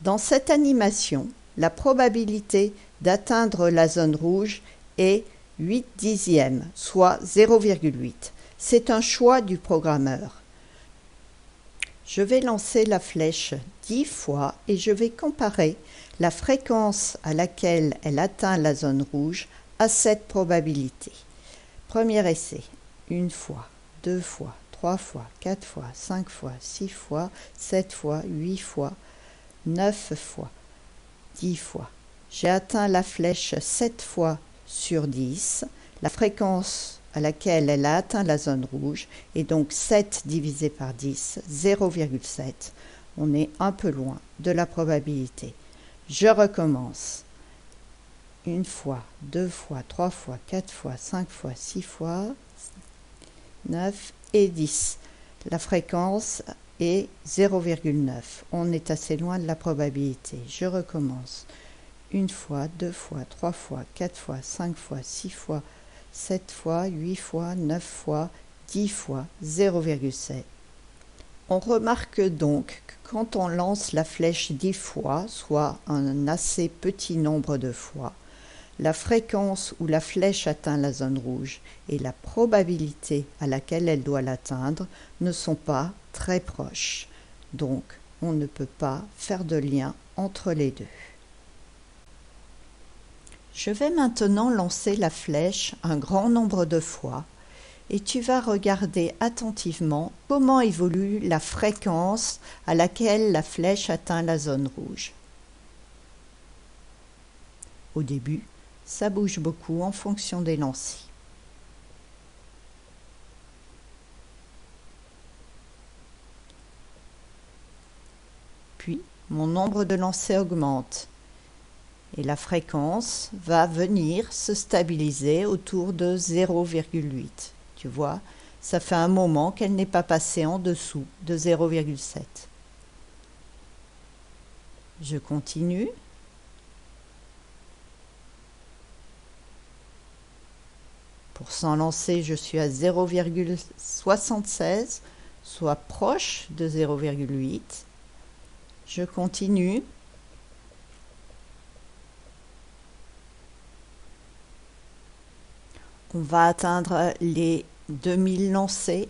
Dans cette animation, la probabilité d'atteindre la zone rouge est 8/10, soit 0,8. C'est un choix du programmeur. Je vais lancer la flèche 10 fois et je vais comparer la fréquence à laquelle elle atteint la zone rouge à cette probabilité. Premier essai, 1 fois, 2 fois, 3 fois, 4 fois, 5 fois, 6 fois, 7 fois, 8 fois, 9 fois, 10 fois. J'ai atteint la flèche 7 fois sur 10. La fréquence à laquelle elle a atteint la zone rouge est donc 7 divisé par 10, 0,7. On est un peu loin de la probabilité. Je recommence. 1 fois, 2 fois, 3 fois, 4 fois, 5 fois, 6 fois, 9 et 10. La fréquence est 0,9. On est assez loin de la probabilité. Je recommence. 1 fois, 2 fois, 3 fois, 4 fois, 5 fois, 6 fois, 7 fois, 8 fois, 9 fois, 10 fois, 0,7. On remarque donc que quand on lance la flèche 10 fois, soit un assez petit nombre de fois, la fréquence où la flèche atteint la zone rouge et la probabilité à laquelle elle doit l'atteindre ne sont pas très proches. Donc, on ne peut pas faire de lien entre les deux. Je vais maintenant lancer la flèche un grand nombre de fois et tu vas regarder attentivement comment évolue la fréquence à laquelle la flèche atteint la zone rouge. Au début, ça bouge beaucoup en fonction des lancers. Puis, mon nombre de lancers augmente et la fréquence va venir se stabiliser autour de 0,8. Tu vois, ça fait un moment qu'elle n'est pas passée en dessous de 0,7. Je continue. Pour 100 lancers, je suis à 0,76, soit proche de 0,8. Je continue. On va atteindre les 2000 lancers.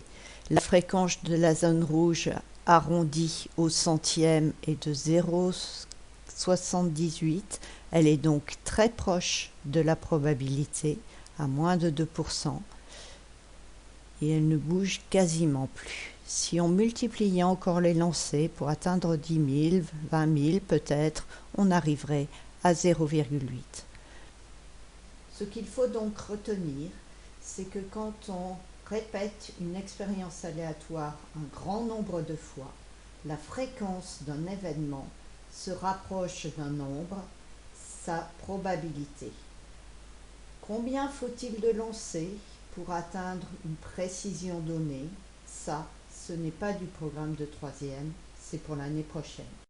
La fréquence de la zone rouge arrondie au centième est de 0,78. Elle est donc très proche de la probabilité, à moins de 2%. Et elle ne bouge quasiment plus. Si on multipliait encore les lancers pour atteindre 10 000, 20 000 peut-être, on arriverait à 0,8. Ce qu'il faut donc retenir, c'est que quand on répète une expérience aléatoire un grand nombre de fois, la fréquence d'un événement se rapproche d'un nombre, sa probabilité. Combien faut-il de lancers pour atteindre une précision donnée? Ça, ce n'est pas du programme de troisième, c'est pour l'année prochaine.